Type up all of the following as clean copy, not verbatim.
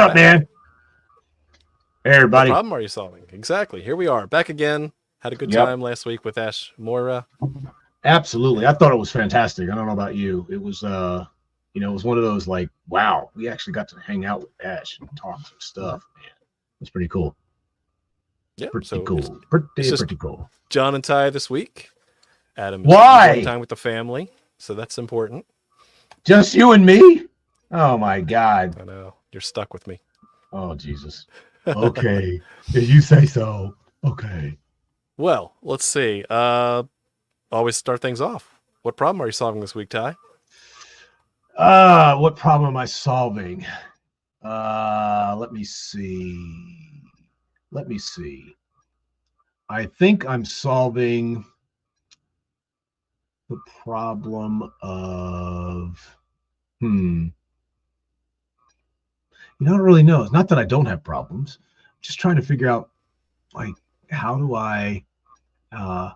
up, man? Hey, What everybody. problem are you solving? Exactly. Here we are, back again. Had a good Yep, time last week with Ash Moira. absolutely. I And thought it was fantastic. I don't know about you. It was, it was one of those like, wow, we actually got to hang out with Ash and talk some stuff, man. It's pretty cool. yeah, Pretty so cool. it's Pretty, just pretty cool. John and Ty this week. Adam is enjoying Why? time with the family, so that's important. Just you and me? Oh my God. I know you're stuck with me. Oh Jesus. Okay, if you say so. Okay. Well, let's see. Always start things off. What problem are you solving this week, Ty? What problem am I solving? Let me see. Let me see. I think I'm solving the problem of I don't really know. It's not that I don't have problems. I'm just trying to figure out like how do I uh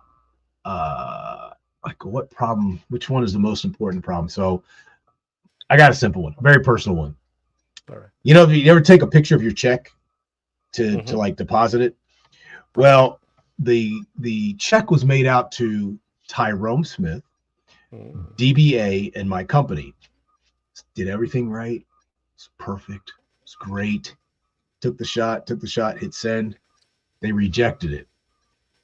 like what problem, which one is the most important problem. So I got a simple one, a very personal one. All right. If you ever take a picture of your check to Mm-hmm. like deposit it, Right. well, the check was made out to Tyrone Smith, Mm. DBA, and my company. Did everything right. It's perfect. It's great. Took the shot, hit send. They rejected it.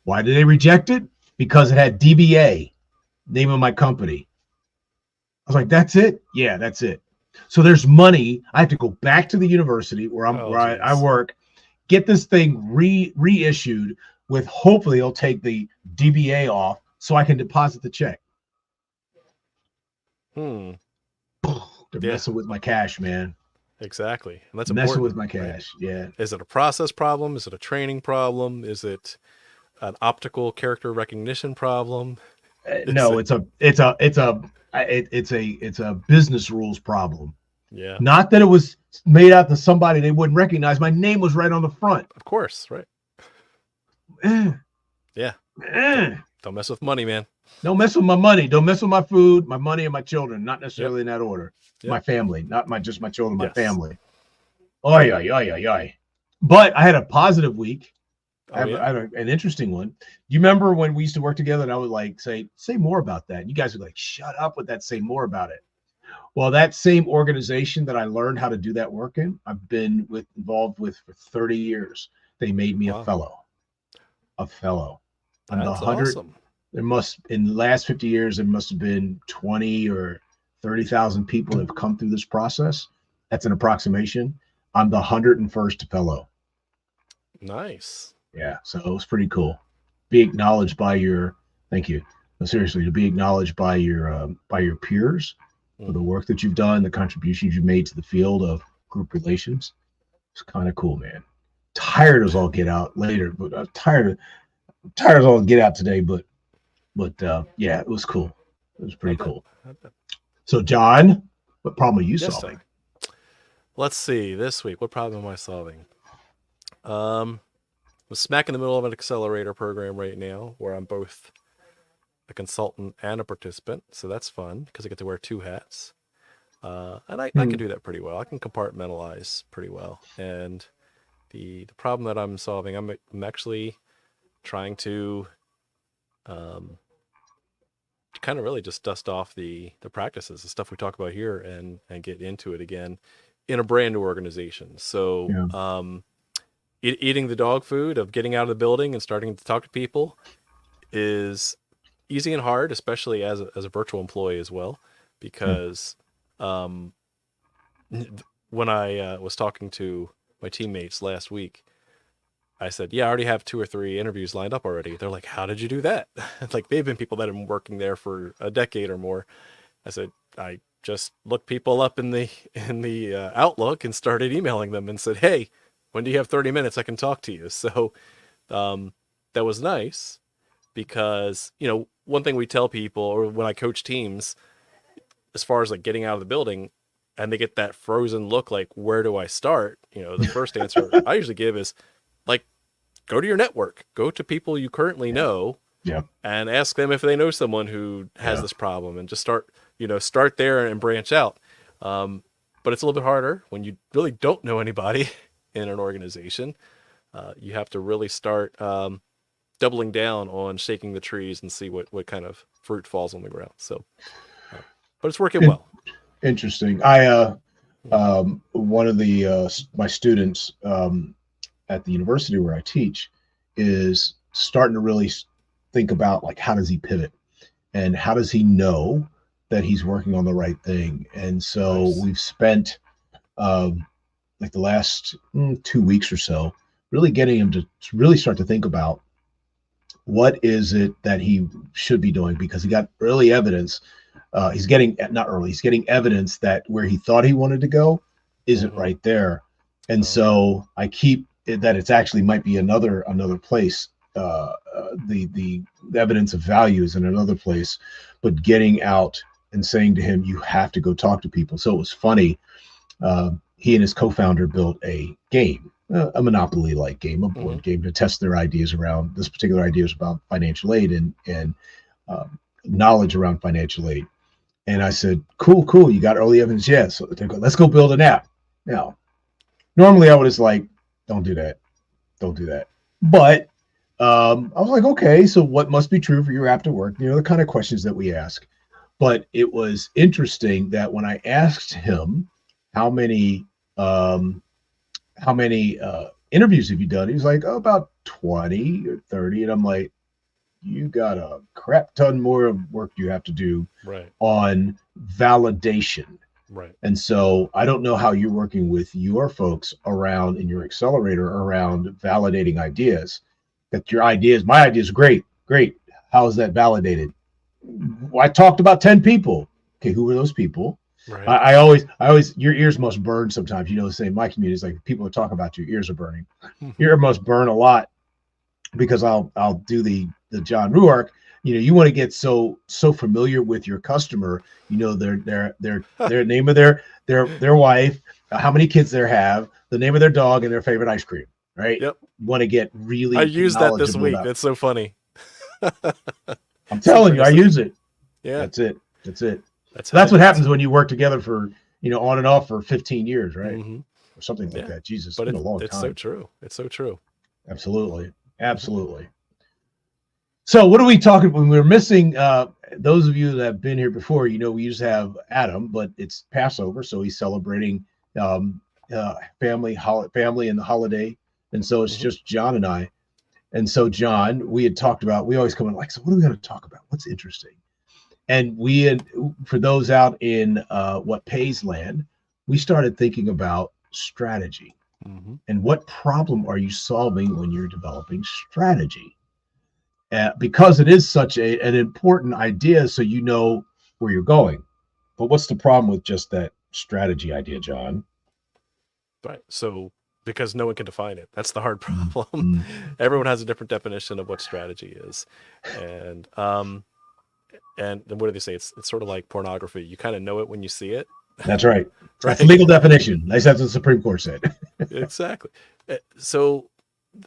Why did they reject it? Because it had DBA, name of my company. I was like, that's it? Yeah, that's it. So there's money. I have to go back to the university Oh, I geez. work, get this thing reissued with hopefully it'll take the DBA off so I can deposit the check. Hmm. They're Yeah. messing with my cash, man. Exactly, and that's Messing with important, my right? cash. Yeah. Is it a process problem? Is it a training problem? Is it an optical character recognition problem? Is No, it? it's a business rules problem. Yeah, Not that it was made out to somebody they wouldn't recognize. My name was right on the front. of course, right? Eh, Yeah. Don't eh. don't mess with money, man. Don't mess with my money. Don't mess with my food, my money, and my children. Not Yep. necessarily in that order. Yep. My family, not my just my children, my Yes. family. Oi, oi, oi, oi, oi. But I had a positive week. Oh yeah. I had an interesting one. You remember when we used to work together and I would like say more about that? And you guys would like, shut up with that, say more about it. Well, that same organization that I learned how to do that work in, I've been involved with for 30 years. They made me a Wow. fellow. A fellow. I'm the That's 100. awesome. There must, in the last 50 years, there must have been 20 or 30,000 people that have come through this process. That's an approximation. I'm the 101st fellow. Nice. Yeah, so it was pretty cool. Be acknowledged by your, thank you. No, seriously, to be acknowledged by your peers for the Hmm. work that you've done, the contributions you've made to the field of group relations. It's kind of cool, man. Tired as all get out later, but I'm tired as all get out today. But yeah, it was cool. It was I pretty bet. cool. I bet. So, John, what problem are you Yes, solving? Ty. Let's see. This week, what problem am I solving? I'm smack in the middle of an accelerator program right now, where I'm both a consultant and a participant. So that's fun because I get to wear two hats. And I can Hmm. do that pretty well. I can compartmentalize pretty well. And the problem that I'm solving, I'm actually trying to um, kind of really just dust off the practices, the stuff we talk about here, and get into it again in a brand new organization. So Yeah. eating the dog food of getting out of the building and starting to talk to people is easy and hard, especially as a virtual employee as well, Yeah. because um, when I was talking to my teammates last week, I said, "Yeah, I already have two or three interviews lined up already." They're like, "How did you do that?" Like they've been people that have been working there for a decade or more. I said, "I just looked people up in the Outlook and started emailing them and said, 'Hey, when do you have 30 minutes? I can talk to you.'" So um, that was nice because one thing we tell people, or when I coach teams, as far as like getting out of the building, and they get that frozen look, like, where do I start? The first answer I usually give is like, go to your network, go to people you currently Yeah. know, Yeah. and ask them if they know someone who has Yeah. this problem, and just start there and branch out. Um, but it's a little bit harder when you really don't know anybody in an organization. You have to really start doubling down on shaking the trees and see what kind of fruit falls on the ground. So, but it's working well. Interesting. One of the my students at the university where I teach is starting to really think about, like, how does he pivot and how does he know that he's working on the right thing. And so Nice. we've spent like the last 2 weeks or so really getting him to really start to think about what is it that he should be doing, because he got early evidence. He's getting not early. He's getting evidence that where he thought he wanted to go isn't right there, and so I keep it, that it's actually might be another place. The evidence of value is in another place, but getting out and saying to him, you have to go talk to people. So it was funny. He and his co-founder built a game, a Monopoly-like game, a board game to test their ideas around this particular ideas about financial aid and knowledge around financial aid. And I said, cool. You got early evidence? Yeah. So they go, let's go build an app. Now, normally I would have like, don't do that. But I was like, okay, so what must be true for your app to work? The kind of questions that we ask. But it was interesting that when I asked him how many interviews have you done, he was like, oh, about 20 or 30. And I'm like, you got a crap ton more of work you have to do on validation. Right. And so I don't know how you're working with your folks around in your accelerator around validating ideas. That my ideas are great. How is that validated? Well, I talked about 10 people. Okay, who were those people? Right. I always, your ears must burn sometimes. Say my community is like, people are talking about your ears are burning. Your ear must burn a lot, because I'll do the John Ruark. You want to get so familiar with your customer. Their name of their wife, how many kids they have, the name of their dog, and their favorite ice cream. Right. Yep. You want to get really. I used that this week. That's so funny. I'm telling you, I use it. Yeah. That's it. That's what happens when you work together for on and off for 15 years, right? Or something like that. Jesus, but it's been a long time. It's so true. Absolutely. So what are we talking about? When we're missing those of you that have been here before, we used to have Adam, but it's Passover, so he's celebrating family and the holiday, and so it's just John and I. And so John, we had talked about, we always come in like, so what are we going to talk about? What's interesting? And we had, for those out in What Pays Land, we started thinking about strategy. And what problem are you solving when you're developing strategy? Because it is such an important idea, so you know where you're going. But what's the problem with just that strategy idea, John? Right. So because no one can define it. That's the hard problem. Everyone has a different definition of what strategy is. And then what do they say? It's sort of like pornography. You kind of know it when you see it. That's right. That's the legal definition. That's what the Supreme Court said. Exactly. So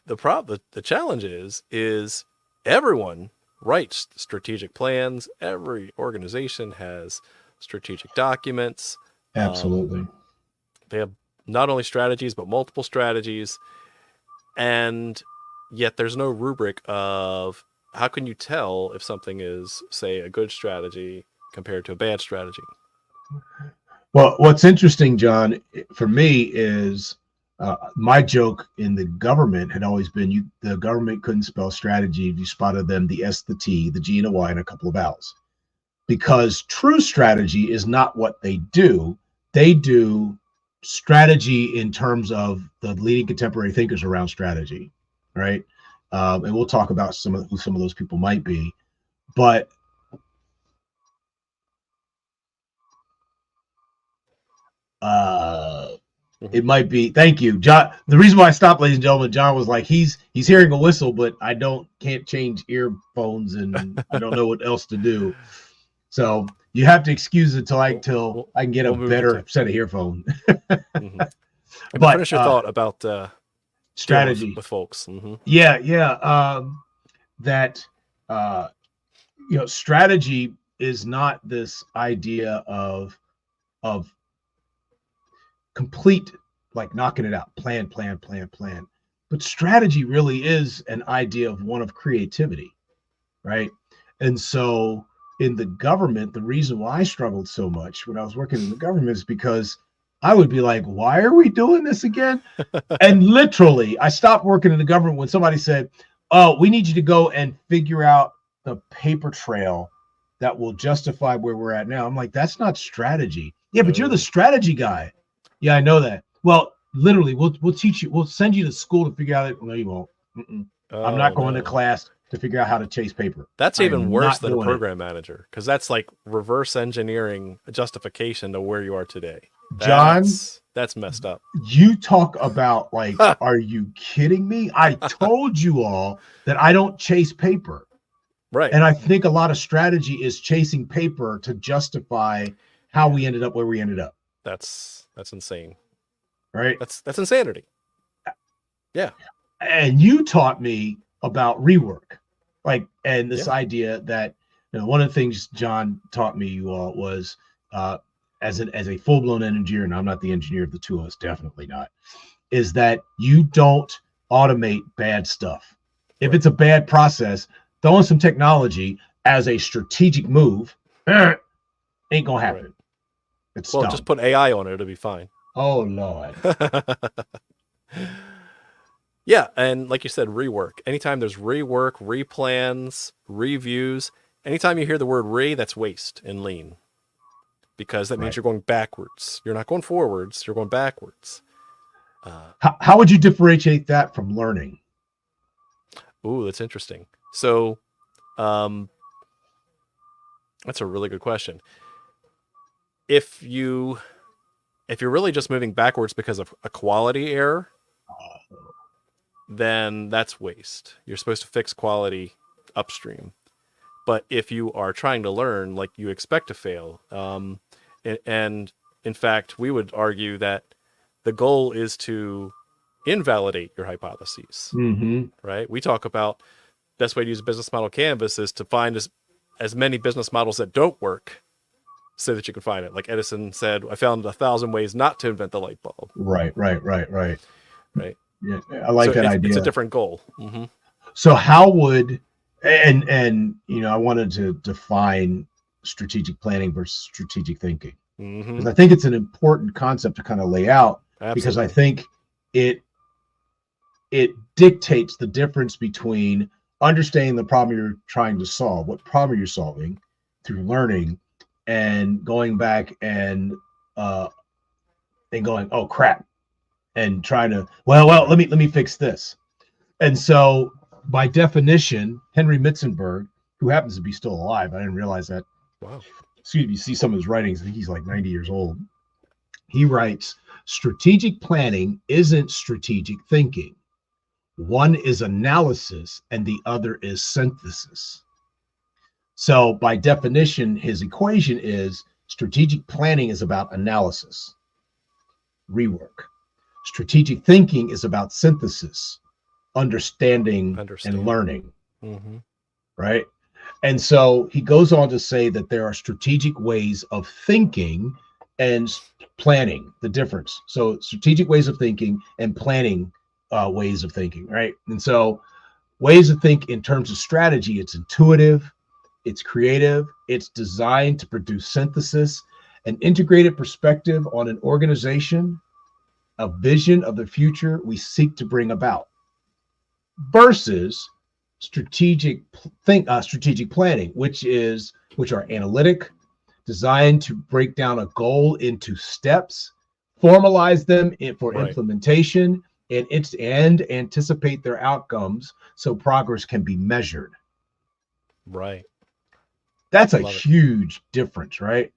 the challenge is everyone writes strategic plans. Every organization has strategic documents. Absolutely. They have not only strategies, but multiple strategies. And yet there's no rubric of how can you tell if something is, say, a good strategy compared to a bad strategy. Well, what's interesting, John, for me is my joke in the government had always been the government couldn't spell strategy if you spotted them the S, the T, the G, and a Y, and a couple of vowels. Because true strategy is not what they do. They do strategy in terms of the leading contemporary thinkers around strategy, right? And we'll talk about who some of those people might be. But it might be. Thank you, John. The reason why I stopped, ladies and gentlemen, John was like, he's hearing a whistle, but I can't change earphones, and I don't know what else to do. So you have to excuse it till I can get a better set of earphones. But finish your thought about strategy with folks. Yeah. That strategy is not this idea of complete, like knocking it out, plan, plan, plan, plan. But strategy really is an idea of one of creativity, right? And so in the government, the reason why I struggled so much when I was working in the government is because I would be like, why are we doing this again? And literally, I stopped working in the government when somebody said, oh, we need you to go and figure out the paper trail that will justify where we're at now. I'm like, that's not strategy. Yeah, but you're the strategy guy. Yeah, I know that. Well, literally, we'll teach you. We'll send you to school to figure out it. No, you won't. I'm not going to class to figure out how to chase paper. That's even worse than a program manager, because that's like reverse engineering a justification to where you are today. John, that's messed up. You talk about like, are you kidding me? I told you all that I don't chase paper. Right. And I think a lot of strategy is chasing paper to justify how we ended up where we ended up. That's insane. Right? That's insanity. Yeah. And you taught me about rework. Like, and this idea that, you know, one of the things John taught me you all was as a full-blown engineer, and I'm not the engineer of the two of us, definitely not, is that you don't automate bad stuff. If it's a bad process, throwing some technology as a strategic move ain't gonna happen. Right. It's well, dumb. Just put AI on it; it'll be fine. Oh Lord. Yeah, and like you said, rework. Anytime there's rework, replans, reviews, anytime you hear the word that's waste in lean, because that means you're going backwards. You're not going forwards. You're going backwards. How would you differentiate that from learning? Ooh, that's interesting. So, that's a really good question. If you're really just moving backwards because of a quality error, then that's waste. You're supposed to fix quality upstream. But if you are trying to learn, like you expect to fail, and in fact, we would argue that the goal is to invalidate your hypotheses, right? We talk about best way to use a business model canvas is to find as many business models that don't work so that you can find it. Like Edison said, I found 1,000 ways not to invent the light bulb. Right. Yeah, I like that idea. It's a different goal. So how would, and you know, I wanted to define strategic planning versus strategic thinking. Because I think it's an important concept to kind of lay out. Absolutely. Because I think it dictates the difference between understanding the problem you're trying to solve, what problem you're solving through learning, and going back and going, oh crap, and trying to let me fix this. And so by definition, Henry Mitzenberg, who happens to be still alive, I didn't realize that. Wow. Excuse me, you see some of his writings, I think he's like 90 years old. He writes, strategic planning isn't strategic thinking. One is analysis and the other is synthesis. So by definition, his equation is strategic planning is about analysis, rework. Strategic thinking is about synthesis, understanding. And learning, right? And so he goes on to say that there are strategic ways of thinking and planning, the difference. So strategic ways of thinking and planning ways of thinking, right? And so ways of think in terms of strategy, it's intuitive, it's creative, it's designed to produce synthesis, an integrated perspective on an organization, a vision of the future we seek to bring about, versus strategic planning, which are analytic, designed to break down a goal into steps, formalize them for implementation, and anticipate their outcomes so progress can be measured. Right. That's a huge difference, right?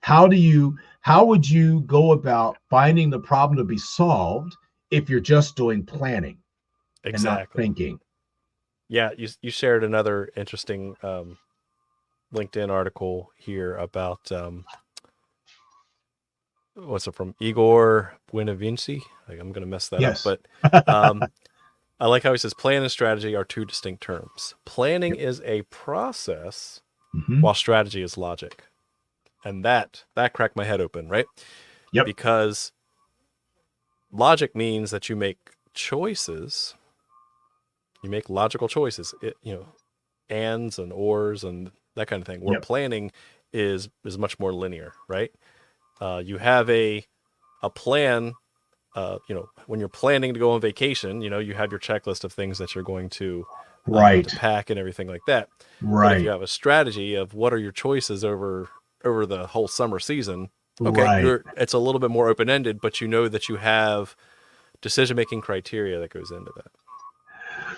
How would you go about finding the problem to be solved if you're just doing planning and not thinking? Yeah, you shared another interesting LinkedIn article here about what's it from? Igor Buenavinci. I'm going to mess that up, but I like how he says plan and strategy are two distinct terms. Planning is a process, while strategy is logic. And that cracked my head open, right? Yep. Because logic means that you make choices. You make logical choices. Ands and ors and that kind of thing. Where planning is much more linear, right? You have a plan. When you're planning to go on vacation, you have your checklist of things that you're going to to pack and everything like that. Right. But if you have a strategy of what are your choices over the whole summer season, okay, it's a little bit more open-ended, but you know that you have decision-making criteria that goes into that.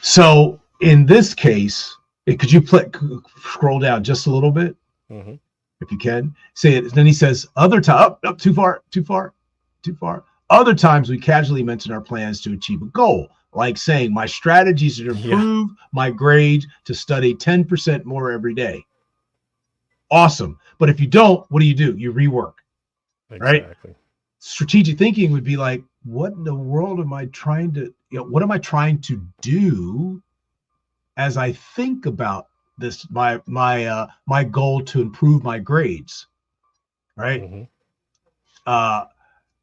So in this case, could you scroll down just a little bit, if you can? Say it. Then he says, other time, up, too far. Other times we casually mention our plans to achieve a goal, like saying my strategies to improve my grade to study 10% more every day. Awesome. But if you don't, what do? You rework, right? Strategic thinking would be like, what in the world am I trying to, what am I trying to do as I think about this, my goal to improve my grades, right?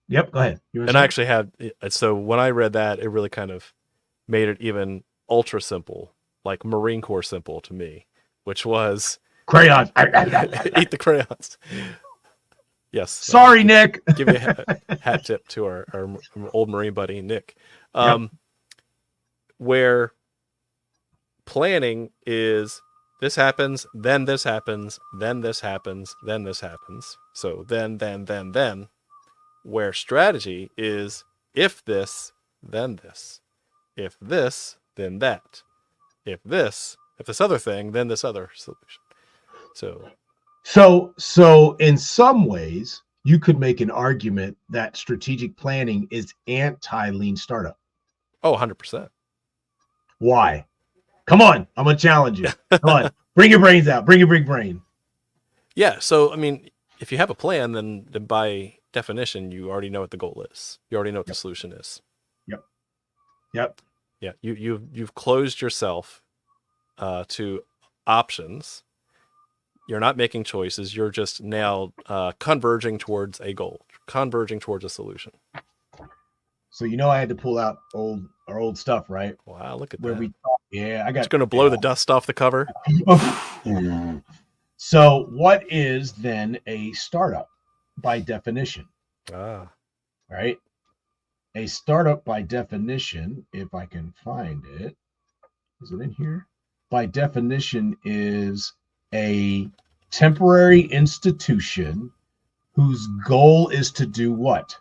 Yep, go ahead. And I actually had, so when I read that, it really kind of made it even ultra simple, like Marine Corps simple to me, which was crayons. Eat the crayons. Yes. Sorry, Nick. Give you a hat tip to our old Marine buddy, Nick. Where planning is this happens, then this happens, then this happens, then this happens. So then. Where strategy is if this, then this. If this, then that. If this other thing, then this other solution. So in some ways, you could make an argument that strategic planning is anti-lean startup. Oh, 100%. Why? Come on, I'm gonna challenge you. Come on, bring your brains out. Bring your big brain. Yeah. So I mean, if you have a plan, then by definition, you already know what the goal is. You already know what the solution is. Yep. Yeah. You've closed yourself to options. You're not making choices. You're just now converging towards a goal, converging towards a solution. So I had to pull out our old stuff, right? Wow, look at where that. I got. It's going to blow the dust off the cover. So, what is then a startup by definition? Right. A startup by definition, if I can find it, is it in here? By definition, is a temporary institution whose goal is to do what?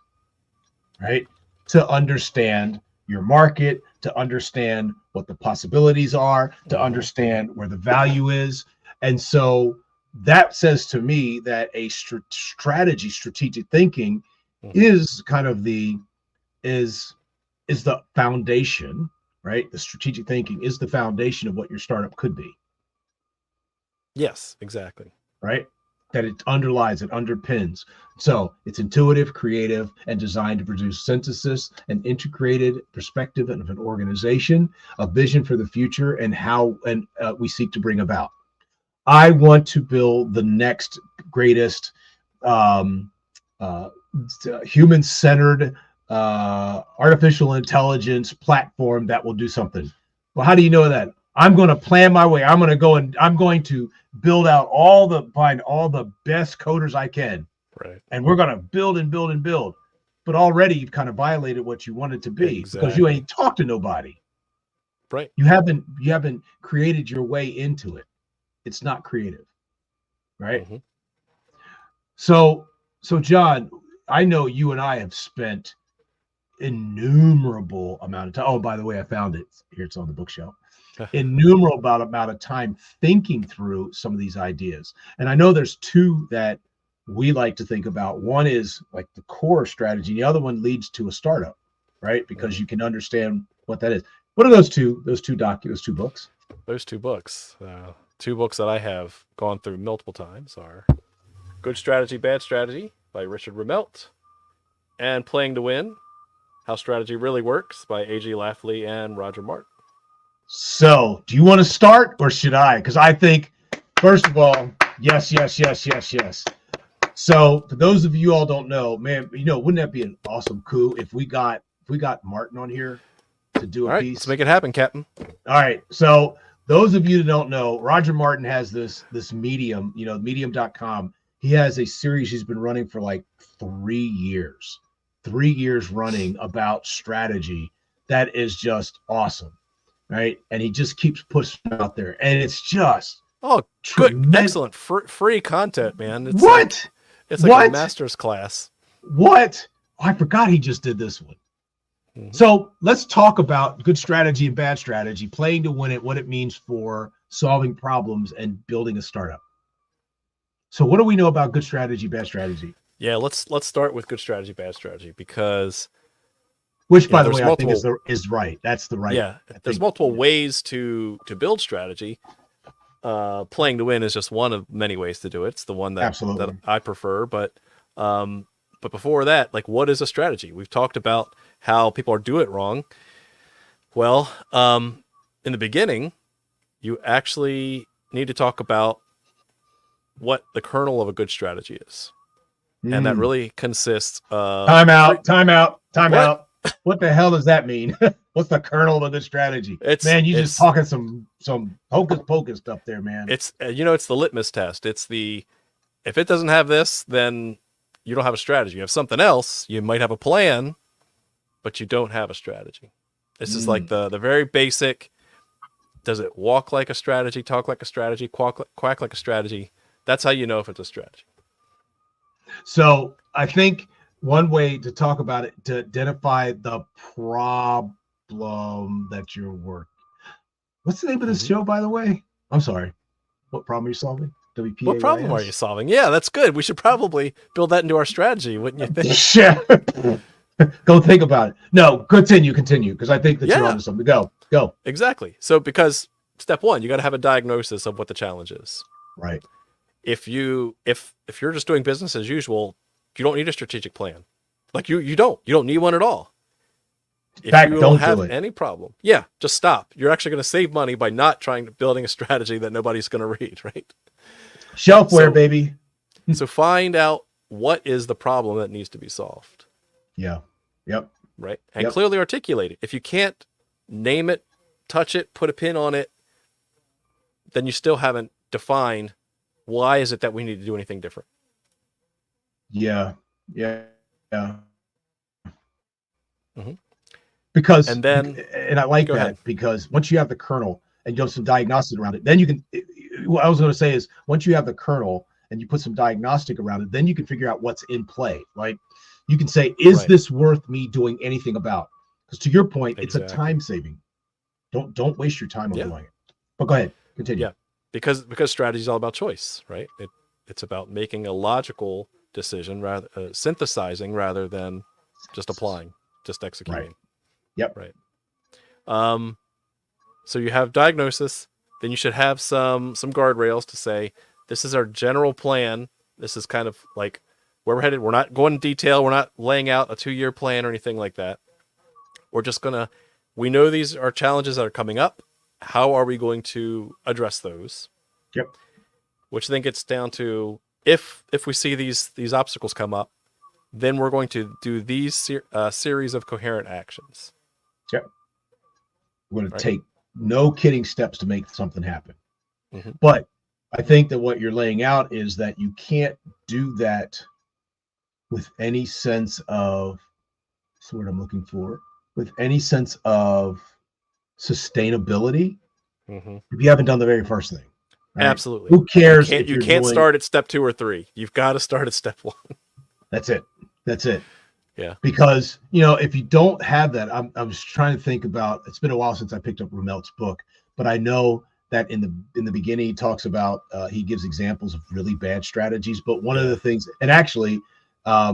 Right? To understand your market, to understand what the possibilities are, to understand where the value is. And so that says to me that a strategic thinking is kind of is the foundation, right? The strategic thinking is the foundation of what your startup could be. Yes, exactly. Right? That it underlies, it underpins. So it's intuitive, creative, and designed to produce synthesis and integrated perspective of an organization, a vision for the future, and how we seek to bring about. I want to build the next greatest human-centered artificial intelligence platform that will do something. Well, how do you know that? I'm going to plan my way. I'm going to go and I'm going to build out find all the best coders I can. Right. And we're going to build and build and build. But already you've kind of violated what you wanted to be because you ain't talked to nobody. Right. You haven't created your way into it. It's not creative. Right. Mm-hmm. So John, I know you and I have spent innumerable amount of time. Oh, by the way, I found it. Here, it's on the bookshelf. Innumerable amount of time thinking through some of these ideas. And I know there's two that we like to think about. One is like the core strategy. The other one leads to a startup, right? Because you can understand what that is. What are those two books? Those two books. Two books that I have gone through multiple times are Good Strategy, Bad Strategy by Richard Rumelt and Playing to Win, How Strategy Really Works by A.G. Lafley and Roger Martin. So, do you want to start or should I? Because I think, first of all, yes. So, for those of you all don't know, man, wouldn't that be an awesome coup if we got Martin on here to do All a right, piece. let's make it happen, Captain. All right. So those of you that don't know, Roger Martin has this Medium, medium.com. He has a series he's been running for like 3 years. 3 years running about strategy. That is just awesome. Right? And he just keeps pushing out there. And it's just good, excellent, free content, man. It's what? It's like a master's class. What? Oh, I forgot he just did this one. Mm-hmm. So let's talk about good strategy and bad strategy, playing to win it, what it means for solving problems and building a startup. So what do we know about good strategy, bad strategy? Yeah, let's start with good strategy, bad strategy, because which, by the way, I think is right. That's the right. Yeah, there's multiple ways to build strategy. Playing to win is just one of many ways to do it. It's the one that I prefer. But before that, like, what is a strategy? We've talked about how people do it wrong. Well, in the beginning, you actually need to talk about what the kernel of a good strategy is. And that really consists of... Time out. What the hell does that mean? What's the kernel of a good strategy? You just talking some hocus pocus stuff there, man. It's it's the litmus test. It's the, if it doesn't have this, then you don't have a strategy. You have something else. You might have a plan, but you don't have a strategy. This is like the very basic. Does it walk like a strategy, talk like a strategy, quack like a strategy? That's how you know if it's a strategy. So I think one way to talk about it, to identify the problem that you're working. What's the name of this show, by the way? I'm sorry. What problem are you solving? WPAYS? What problem are you solving? Yeah, that's good. We should probably build that into our strategy, wouldn't you think? Yeah. Go think about it. No, continue, because I think that you're onto something. Go. Exactly. So because step one, you got to have a diagnosis of what the challenge is. Right. If you're just doing business as usual, you don't need a strategic plan. Like you don't need one at all. If you don't have any problem, just stop. You're actually going to save money by not building a strategy that nobody's going to read, right? Shelfware, baby. So find out what is the problem that needs to be solved. Yeah. Yep. Right. And clearly articulate it. If you can't name it, touch it, put a pin on it, then you still haven't defined why is it that we need to do anything different. Yeah. Mm-hmm. Because, and I like that ahead. Because once you have the kernel and you have some diagnostic around it, then you can, what I was going to say is once you have the kernel and you put some diagnostic around it, then you can figure out what's in play. Like you can say, is this worth me doing anything about? Because to your point, it's a time saving. Don't waste your time on doing it. But go ahead, continue. Yeah, because strategy is all about choice, right? It's about making a logical decision, rather synthesizing rather than just applying, just executing. Right. Yep. Right. So you have diagnosis, then you should have some guardrails to say, this is our general plan. This is kind of like where we're headed. We're not going in detail. We're not laying out a 2-year plan or anything like that. We're just we know these are challenges that are coming up. How are we going to address those? Yep. Which then gets down to, if we see these obstacles come up, then we're going to do these series of coherent actions. Yep. We're going to take no kidding steps to make something happen. Mm-hmm. But I think that what you're laying out is that you can't do that with any sense of, that's what I'm looking for, with any sense of sustainability if you haven't done the very first thing. Right? Absolutely. Who cares? You can't start at step 2 or 3. You've got to start at step 1. That's it. Yeah. Because, if you don't have that, I was trying to think about, it's been a while since I picked up Rumelt's book, but I know that in the beginning, he talks about, he gives examples of really bad strategies. But one of the things, and actually, I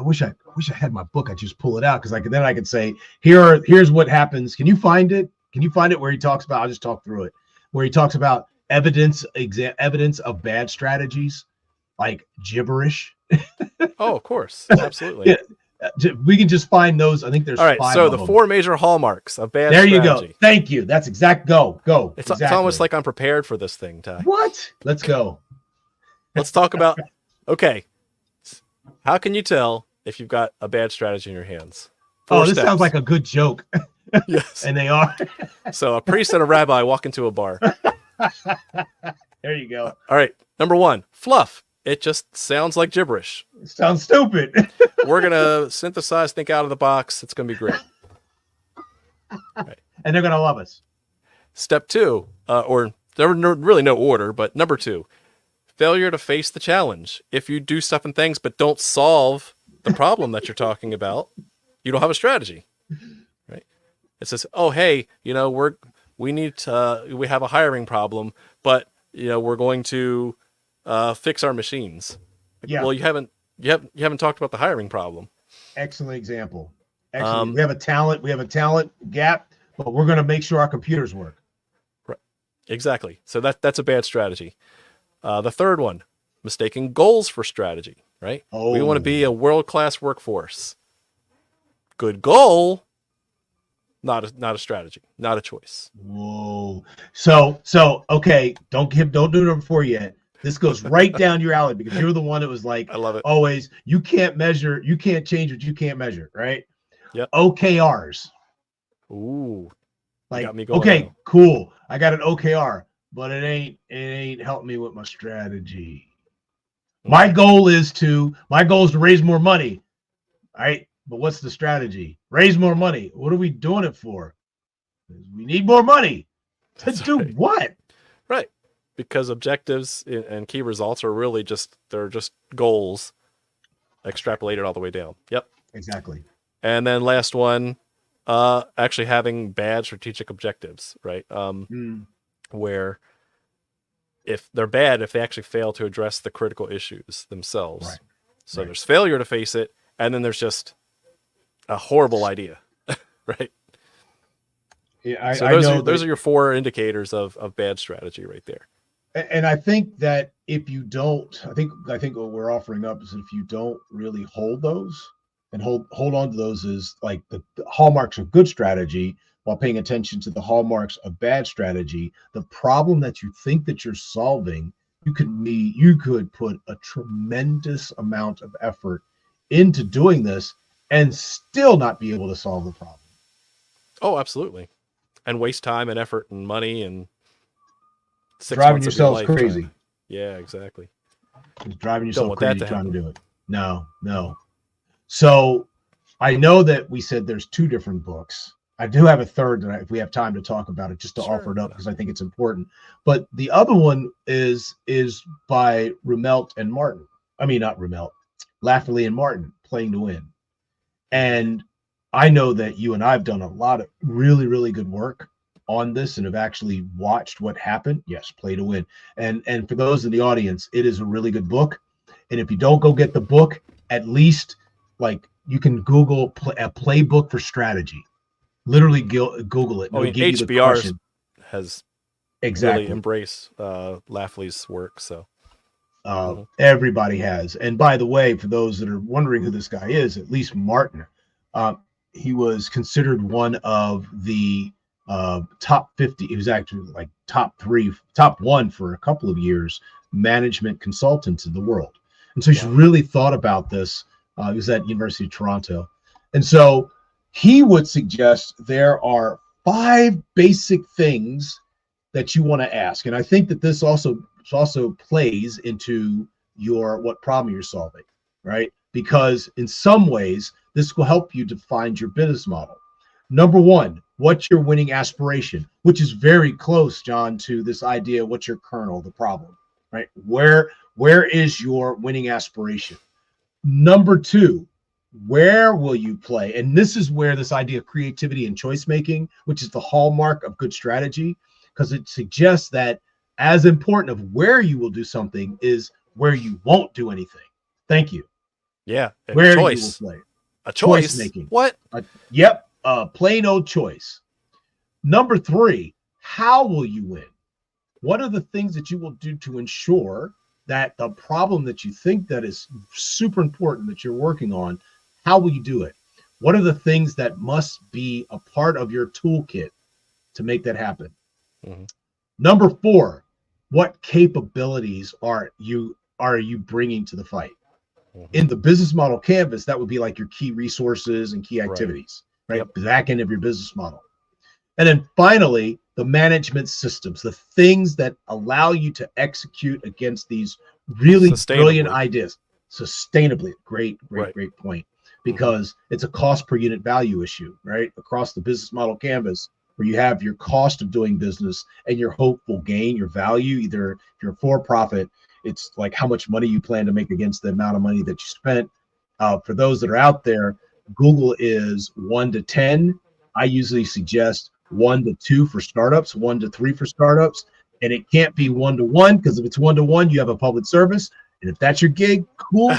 wish I had my book. I just pull it out because then I could say, here's what happens. Can you find it? Where he talks about, I'll just talk through it, where he talks about evidence of bad strategies, like gibberish. Oh, of course. Absolutely. We can just find those. I think there's 5 so the 4 major hallmarks of bad strategy. There you go. Thank you. That's exact. Go. It's almost like I'm prepared for this thing, Ty. What? Let's go. Let's talk about, okay, how can you tell if you've got a bad strategy in your hands? 4 Oh, this steps. sounds like a good joke. Yes. And they are. So a priest and a rabbi walk into a bar. There you go. All right. Number 1, fluff. It just sounds like gibberish. Sounds stupid. We're going to synthesize, think out of the box. It's going to be great. Right. And they're going to love us. Step 2, or there were really no order, but number 2, failure to face the challenge. If you do stuff and things but don't solve the problem that you're talking about, you don't have a strategy, right? It says, oh, hey, we have a hiring problem, but we're going to fix our machines. Yeah. Well, you haven't talked about the hiring problem. Excellent example. Excellent. We have a talent gap, but we're going to make sure our computers work. Right. Exactly. So that's a bad strategy. The third one, mistaking goals for strategy, right? Oh. We want to be a world-class workforce. Good goal, not a strategy, not a choice. Whoa. So okay, don't do number 4 yet. This goes right down your alley because you're the one that was like, I love it. Always, you can't change what you can't measure, right? Yep. OKRs. Ooh. Like, got me going okay, now. cool. I got an OKR, but it ain't helping me with my strategy. My goal is to raise more money. All right. But what's the strategy? Raise more money. What are we doing it for? We need more money. To do right. what? Right. Because objectives and key results are really just goals extrapolated all the way down. Yep. Exactly. And then last one, actually having bad strategic objectives, right? Where if they're bad, if they actually fail to address the critical issues themselves. Right. So there's failure to face it, and then there's just a horrible idea, right? Yeah, so those are your 4 indicators of bad strategy right there. And I think that if you don't, I think what we're offering up is if you don't really hold those and hold on to those is like the hallmarks of good strategy while paying attention to the hallmarks of bad strategy, the problem that you think that you're solving, you could put a tremendous amount of effort into doing this and still not be able to solve the problem. Oh, absolutely. And waste time and effort and money and 6 driving months of your yourselves life crazy. Yeah, exactly. Just driving yourself crazy trying to do it. No. So I know that we said there's 2 different books. I do have a third that if we have time to talk about it, just to offer it up because I think it's important. But the other one is by Rumelt and Martin. I mean, not Rumelt, Lafferty and Martin, Playing to Win. And I know that you and I have done a lot of really, really good work on this and have actually watched what happened. Yes, Play to Win. And for those in the audience, it is a really good book. And if you don't go get the book, at least like you can Google a playbook for strategy. Literally Google it. HBR has exactly really embraced Lafley's work. So everybody has. And by the way, for those that are wondering who this guy is, at least Martin, he was considered one of the top 50. He was actually like top 1 for a couple of years, management consultants in the world. And so he's really thought about this. He was at University of Toronto. And so he would suggest there are 5 basic things that you want to ask. And I think that this also plays into what problem you're solving, right? Because in some ways, this will help you define your business model. Number 1, what's your winning aspiration? Which is very close, John, to this idea, what's your kernel, the problem, right? Where is your winning aspiration? Number 2, where will you play? And this is where this idea of creativity and choice making, which is the hallmark of good strategy, because it suggests that as important of where you will do something is where you won't do anything. Thank you. Yeah. Where choice. you will play. A choice. Choice making. What? Yep. Plain old choice. Number 3, how will you win? What are the things that you will do to ensure that the problem that you think that is super important that you're working on, how will you do it? What are the things that must be a part of your toolkit to make that happen? Mm-hmm. Number 4, what capabilities are you bringing to the fight? In the business model canvas, that would be like your key resources and key activities, right? Yep. The back end of your business model. And then finally, the management systems, the things that allow you to execute against these really brilliant ideas sustainably. Great point. Because it's a cost per unit value issue, right? Across the business model canvas, where you have your cost of doing business and your hopeful gain, your value. Either if you're for profit, it's like how much money you plan to make against the amount of money that you spent. For those that are out there, Google is 1 to 10. I usually suggest 1 to 2 for startups, 1 to 3 for startups. And it can't be 1 to 1, because if it's 1 to 1, you have a public service. And if that's your gig, cool.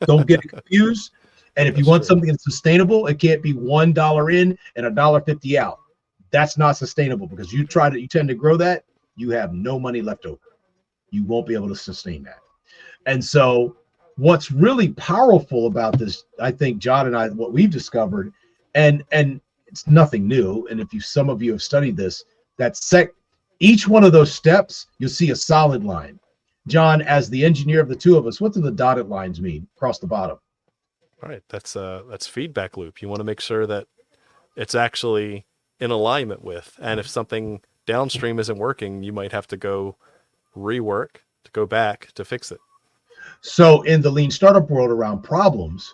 Don't get confused. And if you want something that's sustainable, it can't be $1 in and $1.50 out. That's not sustainable, because you tend to grow that, you have no money left over. You won't be able to sustain that. And so what's really powerful about this, I think, John and I, what we've discovered, and it's nothing new, and if some of you have studied this, each one of those steps, you'll see a solid line. John, as the engineer of the two of us, what do the dotted lines mean across the bottom? All right, that's feedback loop. You want to make sure that it's actually in alignment with, and if something downstream isn't working, you might have to go go back to fix it. So in the lean startup world around problems,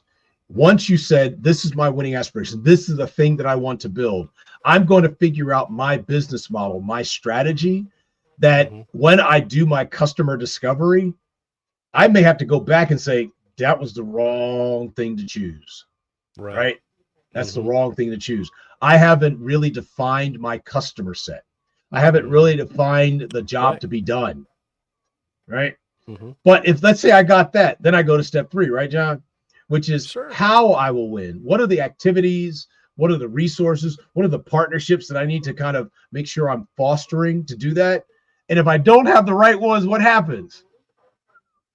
once you said, this is my winning aspiration, this is the thing that I want to build, I'm going to figure out my business model, my strategy, that when I do my customer discovery, I may have to go back and say, that was the wrong thing to choose, right? That's the wrong thing to choose. I haven't really defined my customer set. I haven't really defined the job to be done, right? But if, let's say I got that, then I go to step 3, right, John? Which is how I will win. What are the activities? What are the resources? What are the partnerships that I need to kind of make sure I'm fostering to do that? And if I don't have the right ones, what happens?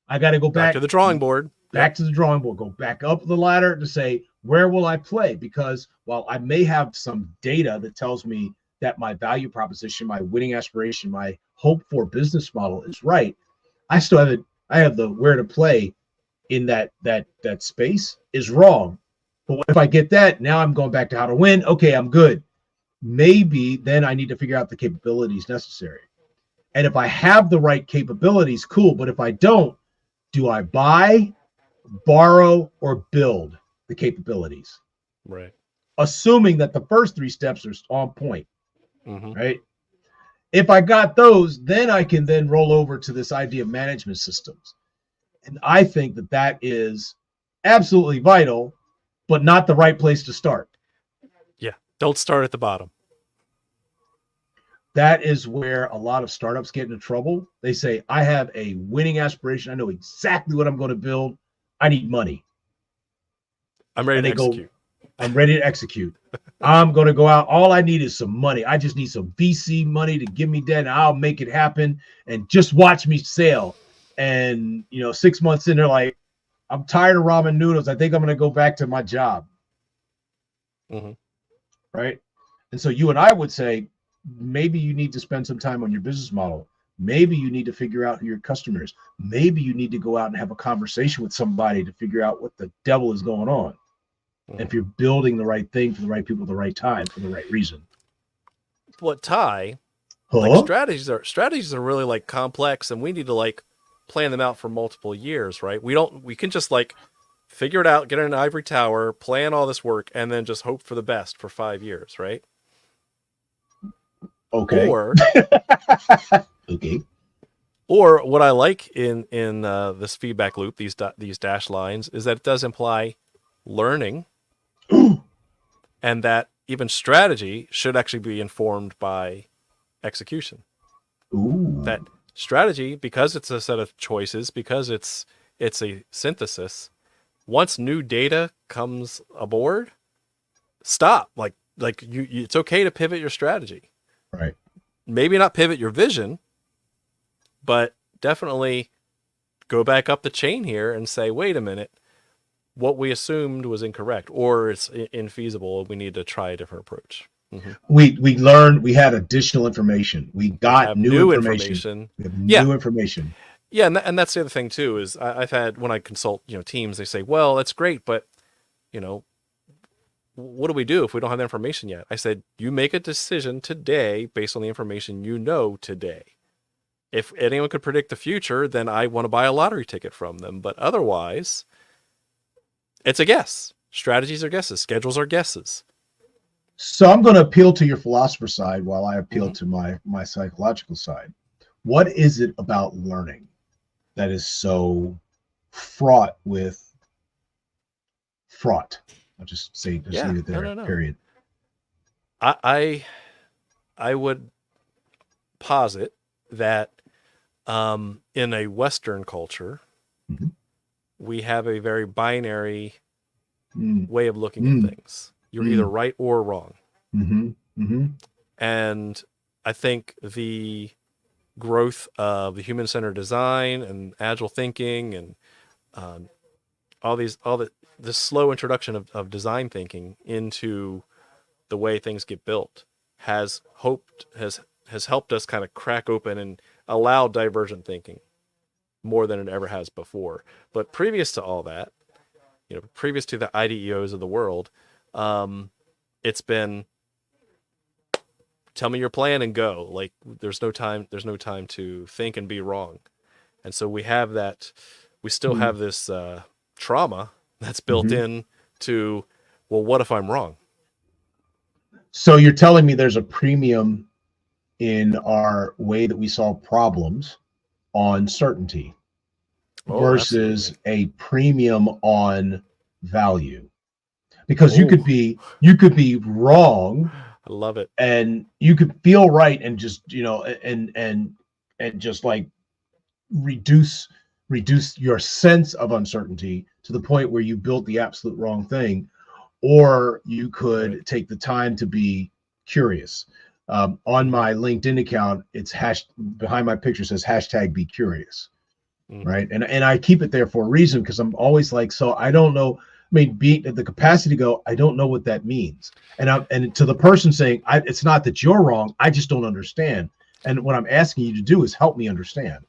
I got to go back to the drawing board. Back to the drawing board. Go back up the ladder to say, where will I play? Because while I may have some data that tells me that my value proposition, my winning aspiration, my hope for business model is right, I still have it. I have the where to play in that space is wrong. But if I get that, now I'm going back to how to win. Okay, I'm good. Maybe then I need to figure out the capabilities necessary. And if I have the right capabilities, cool. But if I don't, do I buy, borrow, or build the capabilities? Right. Assuming that the first 3 steps are on point, right? If I got those, then I can then roll over to this idea of management systems. And I think that is absolutely vital, but not the right place to start. Yeah. Don't start at the bottom. That is where a lot of startups get into trouble. They say, I have a winning aspiration. I know exactly what I'm going to build. I need money. I'm ready to execute. I'm ready to execute. I'm going to go out. All I need is some money. I just need some VC money to give me that, and I'll make it happen. And just watch me sail. And, 6 months in, they're like, I'm tired of ramen noodles. I think I'm going to go back to my job. Right? And so you and I would say, maybe you need to spend some time on your business model. Maybe you need to figure out who your customers. Maybe you need to go out and have a conversation with somebody to figure out what the devil is going on. If you're building the right thing for the right people at the right time for the right reason. What like strategies are really like complex, and we need to like plan them out for multiple years, right? We can just like figure it out, get in an ivory tower, plan all this work, and then just hope for the best for 5 years, right? Okay. Or okay. Or what I like in this feedback loop, these dash lines, is that it does imply learning, and that even strategy should actually be informed by execution. That strategy, because it's a set of choices, because it's a synthesis, once new data comes aboard, stop. Like it's okay to pivot your strategy. Right. Maybe not pivot your vision, but definitely go back up the chain here and say, wait a minute, what we assumed was incorrect, or it's infeasible. We need to try a different approach. We learned, we had additional information. We got new information. We have new information. Yeah, and that's the other thing too is I've had when I consult teams, they say, well, that's great, but you know what do we do if we don't have the information yet? I said, you make a decision today based on the information you know today. If anyone could predict the future, then I want to buy a lottery ticket from them. But otherwise, it's a guess. Strategies are guesses. Schedules are guesses. So I'm going to appeal to your philosopher side while I appeal to my psychological side. What is it about learning that is so fraught with fraught? I'll just leave it there. No. Period. I would posit that in a Western culture, we have a very binary way of looking at things. You're either right or wrong. And I think the growth of the human-centered design and agile thinking and this slow introduction of design thinking into the way things get built has helped us kind of crack open and allow divergent thinking more than it ever has before. But previous to all that, previous to the IDEOs of the world, it's been tell me your plan and go. Like there's no time to think and be wrong. And so we have that, we still have this trauma that's built in to, well, what if I'm wrong? So you're telling me there's a premium in our way that we solve problems on certainty versus absolutely. a premium on value, because you could be wrong. I love it. And you could feel right and just and just like reduce your sense of uncertainty to the point where you built the absolute wrong thing, or you could take the time to be curious. On my LinkedIn account, it's behind my picture says #be curious, right? And I keep it there for a reason, because I'm always like, so I don't know. I mean, being at the capacity to go, I don't know what that means. And to the person saying, it's not that you're wrong, I just don't understand. And what I'm asking you to do is help me understand.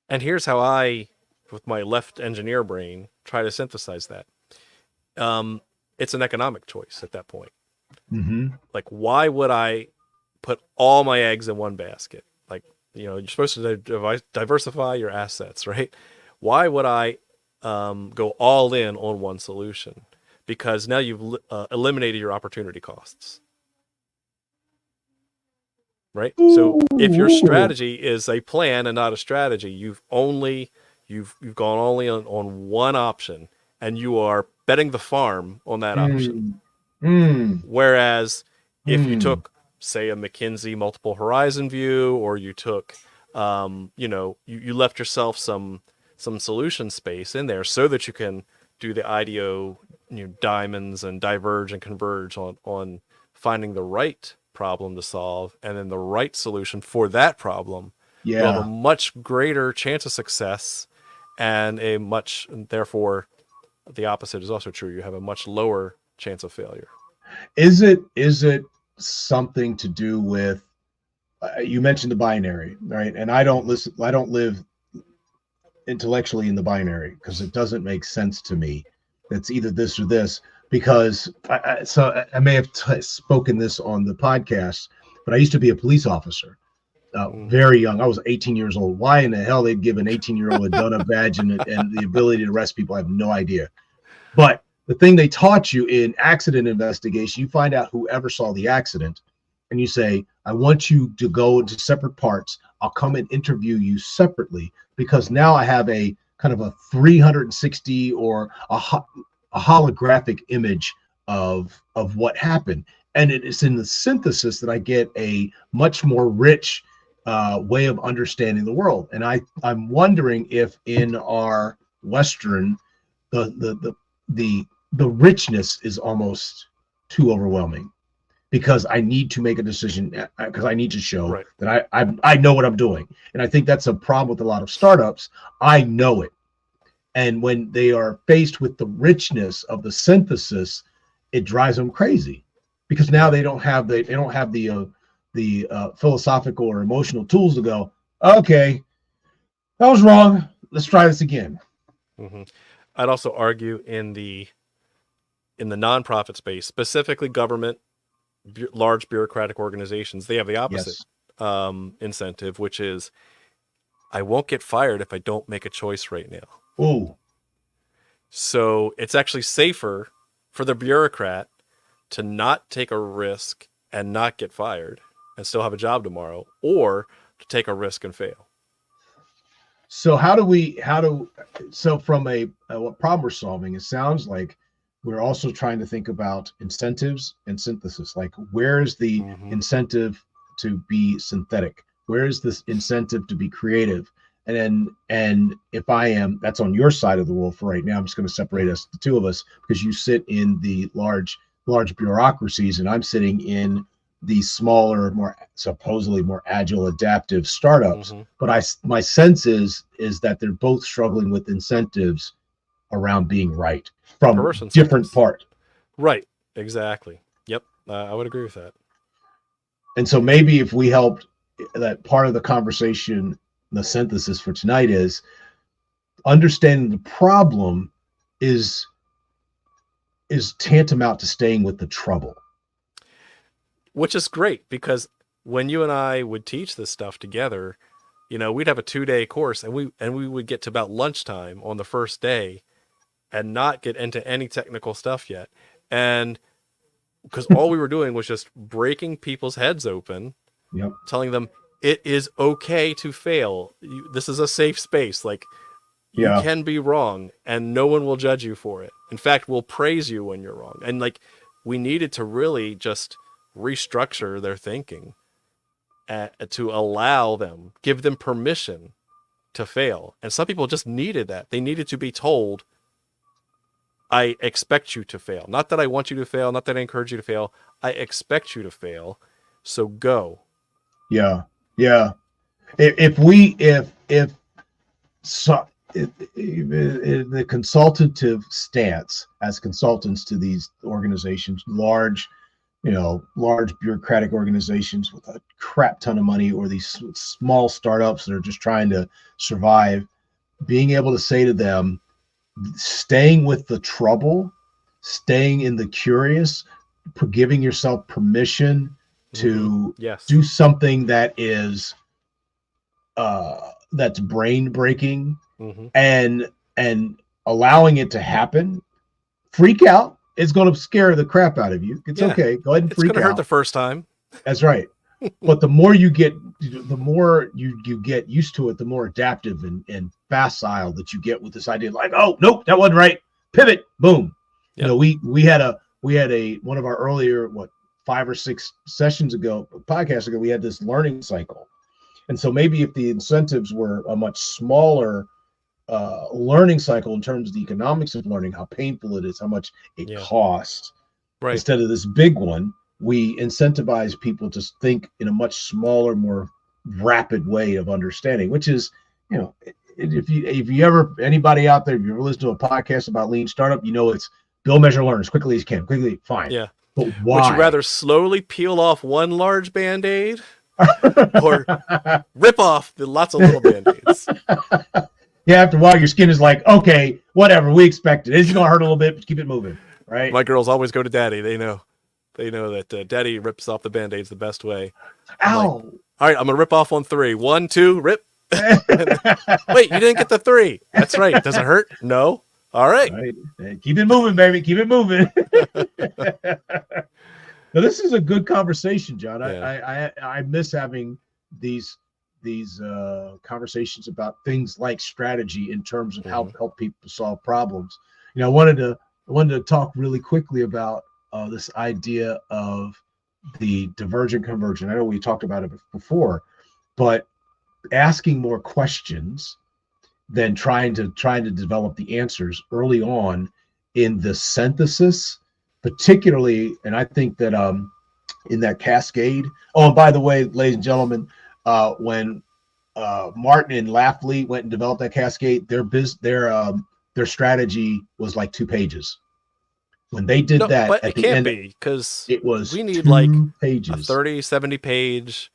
And here's how I, with my left engineer brain, try to synthesize that. It's an economic choice at that point. Like, why would I put all my eggs in one basket? Like, you're supposed to diversify your assets, right? Why would I go all in on one solution? Because now you've eliminated your opportunity costs, right? So if your strategy is a plan and not a strategy, you've gone only on one option, and you are betting the farm on that option. Whereas if you took, say, a McKinsey multiple horizon view, or you took, you left yourself some solution space in there so that you can do the IDEO, diamonds and diverge and converge on finding the right problem to solve and then the right solution for that problem. You'll have a much greater chance of success, and therefore the opposite is also true. You have a much lower chance of failure. Is it something to do with, you mentioned the binary, right? And I don't live intellectually in the binary, because it doesn't make sense to me. It's either this or this, because I may have spoken this on the podcast, but I used to be a police officer, very young. I was 18 years old. Why in the hell they'd give an 18-year-old a donut badge and the ability to arrest people, I have no idea. But the thing they taught you in accident investigation, you find out whoever saw the accident, and you say, I want you to go into separate parts. I'll come and interview you separately, because now I have a kind of a 360 or a holographic image of what happened. And it is in the synthesis that I get a much more rich way of understanding the world. And I'm wondering if in our Western, the richness is almost too overwhelming, because I need to make a decision, because I need to show that I know what I'm doing. And I think that's a problem with a lot of startups. I know it. And when they are faced with the richness of the synthesis, it drives them crazy, because now they don't have the philosophical or emotional tools to go, okay, That was wrong. Let's try this again. Mm-hmm. I'd also argue in the nonprofit space, specifically government, large bureaucratic organizations, they have the opposite incentive, which is I won't get fired if I don't make a choice right now. Ooh. So it's actually safer for the bureaucrat to not take a risk and not get fired and still have a job tomorrow, or to take a risk and fail. So so from what problem we're solving, it sounds like we're also trying to think about incentives and synthesis. Like, where is the incentive to be synthetic? Where is this incentive to be creative? And if that's on your side of the world for right now, I'm just going to separate us, the two of us, because you sit in the large bureaucracies and I'm sitting in the smaller, supposedly more agile, adaptive startups. But my sense is that they're both struggling with incentives around being right from different parts. Right. Exactly. Yep. I would agree with that. And so maybe if we helped, that part of the conversation, the synthesis for tonight is understanding the problem is tantamount to staying with the trouble. Which is great, because when you and I would teach this stuff together, we'd have a 2-day course and we would get to about lunchtime on the first day and not get into any technical stuff yet. And because all we were doing was just breaking people's heads open, telling them it is okay to fail. This is a safe space. Like, you can be wrong and no one will judge you for it. In fact, we'll praise you when you're wrong. And like, we needed to really just restructure their thinking to allow them, give them permission to fail. And some people just needed that. They needed to be told, I expect you to fail. Not that I want you to fail, not that I encourage you to fail. I expect you to fail. So go. Yeah. If the consultative stance as consultants to these organizations, large bureaucratic organizations with a crap ton of money, or these small startups that are just trying to survive, being able to say to them, staying with the trouble, staying in the curious, giving yourself permission to do something that is that's brain breaking, and allowing it to happen. Freak out. It's going to scare the crap out of you. It's okay. Go ahead and freak out. It's going to hurt the first time. That's right. But the more you get used to it, the more adaptive and facile that you get with this idea. Like, oh, nope, that wasn't right. Pivot, boom. Yep. We had one of our earlier, 5 or 6 podcasts ago, we had this learning cycle. And so maybe if the incentives were a much smaller learning cycle in terms of the economics of learning, how painful it is, how much it costs, instead of this big one, we incentivize people to think in a much smaller, more rapid way of understanding, which is, if you ever, anybody out there, if you ever listen to a podcast about lean startup, it's build, measure, learn as quickly as you can. Quickly, fine. Yeah. But why? Would you rather slowly peel off one large Band-Aid or rip off the lots of little Band-Aids? Yeah, after a while, your skin is like, okay, whatever, we expected. It's going to hurt a little bit, but keep it moving, right? My girls always go to daddy. They know that daddy rips off the Band-Aids the best way. Ow. Like, all right, I'm going to rip off on 3. 1, 2, rip. Wait, you didn't get the 3. That's right. Does it hurt? No. All right. Keep it moving, baby. Keep it moving. Now, this is a good conversation, John. Yeah. I miss having these conversations about things like strategy in terms of how to help people solve problems. I wanted to talk really quickly about this idea of the divergent convergent. I know we talked about it before, but asking more questions than trying to develop the answers early on in the synthesis, particularly. And I think that in that cascade. Oh, and by the way, ladies and gentlemen, when Martin and Lafley went and developed that cascade, their strategy was like 2 pages. When they did that, but at it can't be, because we need 2 like pages. A 30, 70 page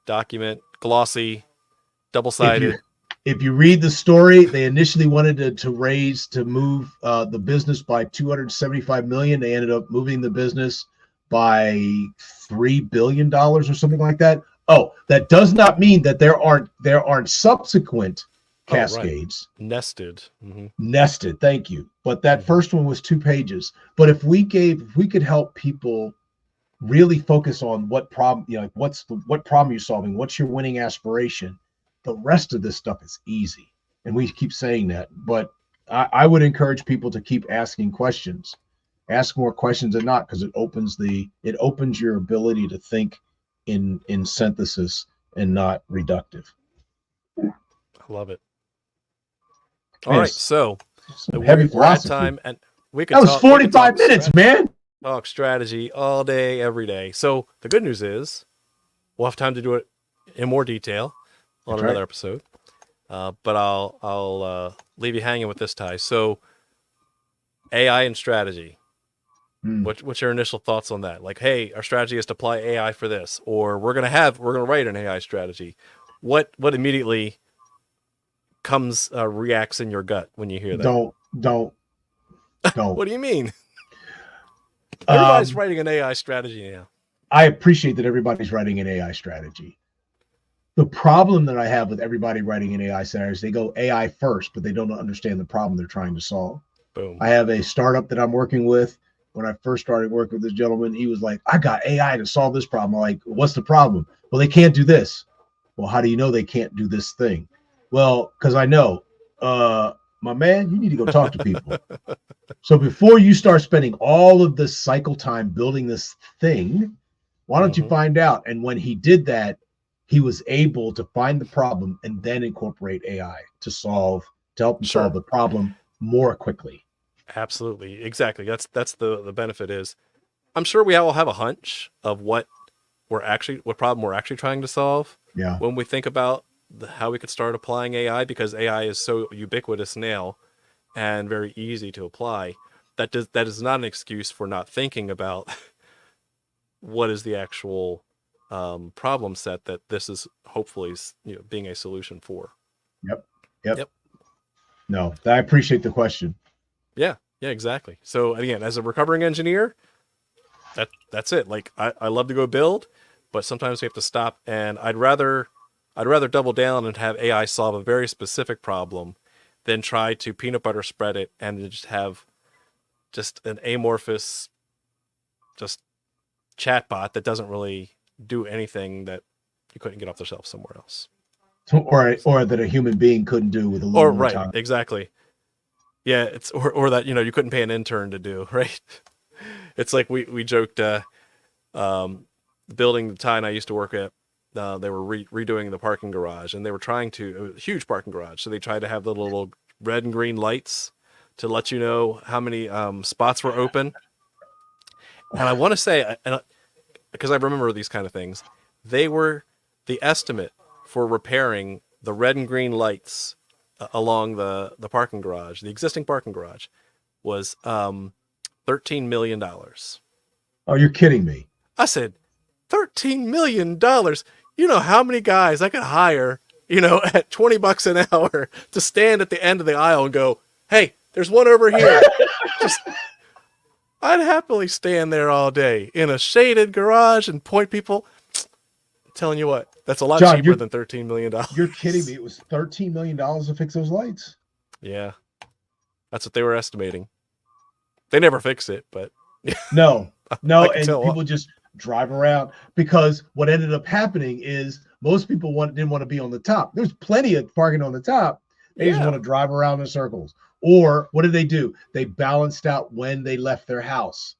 document, glossy, double-sided. If you read the story, they initially wanted to move the business by 275 million. They ended up moving the business by $3 billion or something like that. Oh, that does not mean that there aren't subsequent cascades. Oh, right. Nested. Mm-hmm. Nested, thank you. But that first one was 2 pages. But if we could help people really focus on what problem, what problem you're solving, what's your winning aspiration, the rest of this stuff is easy. And we keep saying that, but I would encourage people to keep asking questions. Ask more questions than not, because it opens your ability to think in synthesis and not reductive. I love it. All right, so heavy philosophy. We're at time, and we could. That was 45 minutes, man. Talk strategy all day, every day. So the good news is, we'll have time to do it in more detail on another episode. But I'll leave you hanging with this, Ty. So AI and strategy. What's your initial thoughts on that? Like, hey, our strategy is to apply AI for this, or we're gonna write an AI strategy. What immediately reacts in your gut when you hear that? Don't. What do you mean? Everybody's writing an AI strategy now. I appreciate that everybody's writing an AI strategy. The problem that I have with everybody writing an AI strategy is they go AI first, but they don't understand the problem they're trying to solve. Boom. I have a startup that I'm working with. When I first started working with this gentleman, he was like, I got AI to solve this problem. I'm like, what's the problem? Well, they can't do this. Well, how do you know they can't do this thing? Well, because I know, my man, you need to go talk to people. So before you start spending all of this cycle time building this thing, why don't you find out? And when he did that, he was able to find the problem and then incorporate AI to help him solve the problem more quickly. Absolutely. Exactly. That's the benefit is, I'm sure we all have a hunch of what problem we're actually trying to solve. Yeah. When we think about how we could start applying AI, because AI is so ubiquitous now and very easy to apply, that is not an excuse for not thinking about what is the actual problem set that this is hopefully being a solution for. Yep. No, I appreciate the question. Yeah, exactly. So again, as a recovering engineer, that's it. Like I love to go build, but sometimes we have to stop, and I'd rather double down and have AI solve a very specific problem than try to peanut butter spread it and just have an amorphous chatbot that doesn't really do anything that you couldn't get off the shelf somewhere else. Or that a human being couldn't do with a little more time. Exactly. Yeah, it's or that you couldn't pay an intern to do, right? It's like we joked, the building the Ty and I used to work at, they were redoing the parking garage, and they were trying to, a huge parking garage, so they tried to have the little red and green lights to let you know how many spots were open. And I want to say, because I remember these kind of things, the estimate for repairing the red and green lights along the parking garage, the existing parking garage, was $13 million. Oh, you're kidding me. I said, $13 million. You know how many guys I could hire, at $20 an hour to stand at the end of the aisle and go, hey, there's one over here. I'd happily stand there all day in a shaded garage and point people. I'm telling you what, that's a lot cheaper than $13 million. You're kidding me. It was $13 million to fix those lights. Yeah. That's what they were estimating. They never fix it, but no. And people just drive around, because what ended up happening is most people didn't want to be on the top. There's plenty of parking on the top. They just want to drive around in circles. Or what did they do? They balanced out when they left their house.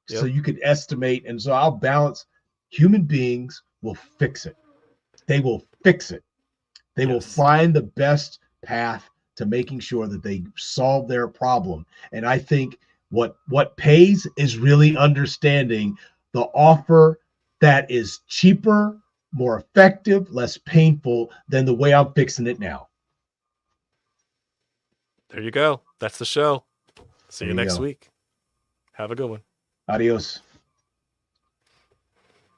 Yep. So you could estimate. And so I'll balance. Human beings will fix it. They will fix it. They will find the best path to making sure that they solve their problem. And I think what pays is really understanding the offer that is cheaper, more effective, less painful than the way I'm fixing it now. There you go. That's the show. See you next week. Have a good one. Adios.